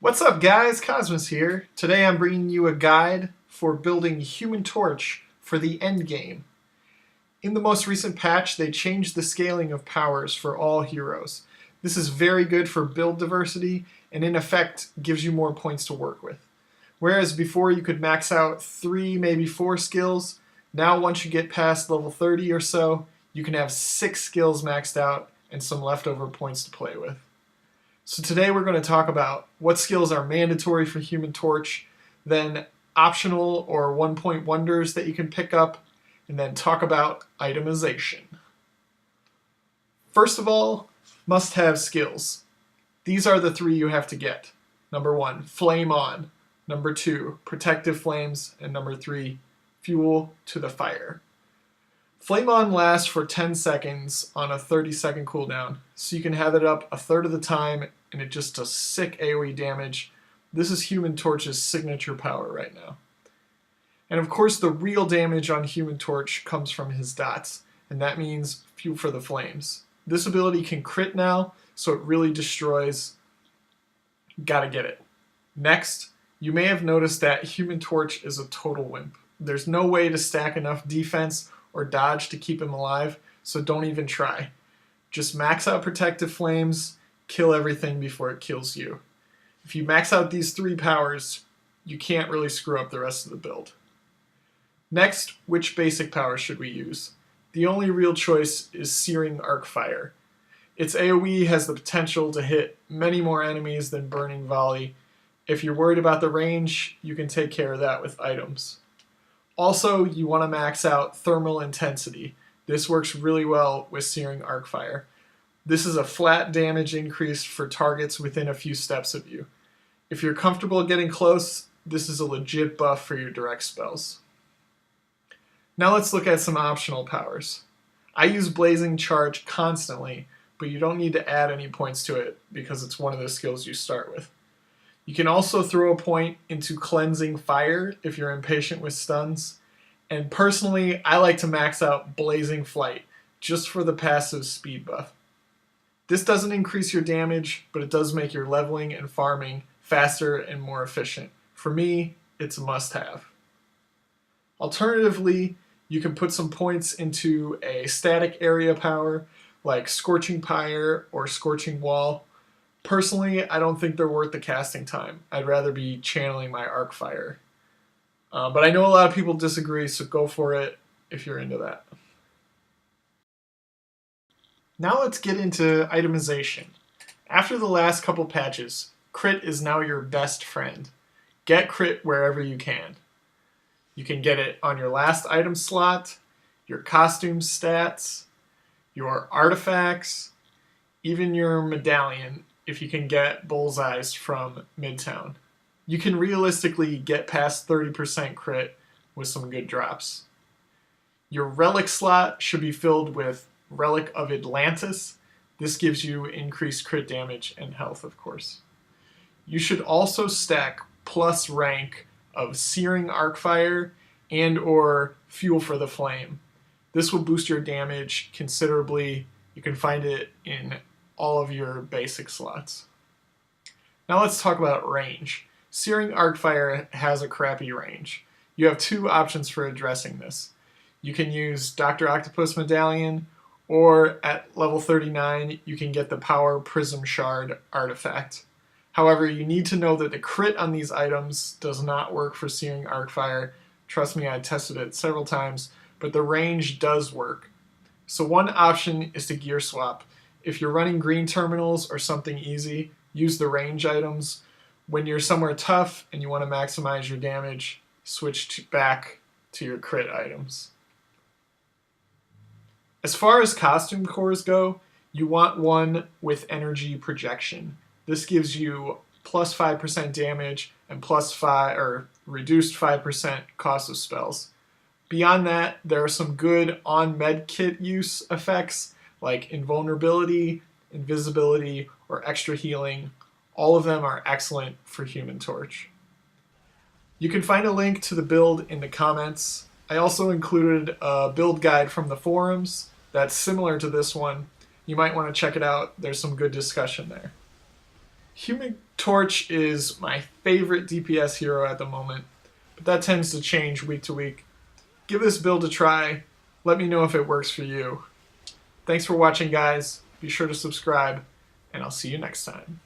What's up guys, Cosmos here. Today I'm bringing you a guide for building Human Torch for the Endgame. In the most recent patch, they changed the scaling of powers for all heroes. This is very good for build diversity and in effect gives you more points to work with. Whereas before you could max out 3, maybe 4 skills, now once you get past level 30 or so, you can have 6 skills maxed out and some leftover points to play with. So today we're going to talk about what skills are mandatory for Human Torch, then optional or one-point wonders that you can pick up, and then talk about itemization. First of all, must-have skills. These are the 3 you have to get. Number 1, Flame On. Number 2, Protective Flames. And number 3, Fuel to the Fire. Flame On lasts for 10 seconds on a 30-second cooldown, so you can have it up a third of the time and it just does sick AoE damage. This is Human Torch's signature power right now. And of course the real damage on Human Torch comes from his dots, and that means Fuel for the Flames. This ability can crit now, so it really destroys. Gotta get it. Next, you may have noticed that Human Torch is a total wimp. There's no way to stack enough defense or dodge to keep him alive, so don't even try. Just max out Protective Flames, kill everything before it kills you. If you max out these 3 powers, you can't really screw up the rest of the build. Next, which basic power should we use? The only real choice is Searing Arc Fire. Its AoE has the potential to hit many more enemies than Burning Volley. If you're worried about the range, you can take care of that with items. Also, you want to max out Thermal Intensity. This works really well with Searing Arc Fire. This is a flat damage increase for targets within a few steps of you. If you're comfortable getting close, this is a legit buff for your direct spells. Now let's look at some optional powers. I use Blazing Charge constantly, but you don't need to add any points to it because it's one of the skills you start with. You can also throw a point into Cleansing Fire if you're impatient with stuns. And personally, I like to max out Blazing Flight just for the passive speed buff. This doesn't increase your damage, but it does make your leveling and farming faster and more efficient. For me, it's a must-have. Alternatively, you can put some points into a static area power like Scorching Pyre or Scorching Wall. Personally, I don't think they're worth the casting time. I'd rather be channeling my Arc Fire. But I know a lot of people disagree, so go for it if you're into that. Now let's get into itemization. After the last couple patches, crit is now your best friend. Get crit wherever you can. You can get it on your last item slot, your costume stats, your artifacts, even your medallion if you can get bullseyes from Midtown. You can realistically get past 30% crit with some good drops. Your relic slot should be filled with Relic of Atlantis. This gives you increased crit damage and health, of course. You should also stack plus rank of Searing Arc Fire and or Fuel for the Flame. This will boost your damage considerably. You can find it in all of your basic slots. Now let's talk about range. Searing Arc Fire has a crappy range. You have 2 options for addressing this. You can use Dr. Octopus Medallion, or at level 39, you can get the Power Prism Shard artifact. However, you need to know that the crit on these items does not work for Searing Arc Fire. Trust me, I tested it several times, but the range does work. So one option is to gear swap. If you're running green terminals or something easy, use the range items. When you're somewhere tough and you want to maximize your damage, switch back to your crit items. As far as costume cores go, you want one with energy projection. This gives you plus 5% damage and plus 5 or reduced 5% cost of spells. Beyond that, there are some good on medkit use effects like invulnerability, invisibility, or extra healing. All of them are excellent for Human Torch. You can find a link to the build in the comments. I also included a build guide from the forums that's similar to this one. You might want to check it out. There's some good discussion there. Human Torch is my favorite DPS hero at the moment, but that tends to change week to week. Give this build a try. Let me know if it works for you. Thanks for watching, guys. Be sure to subscribe, and I'll see you next time.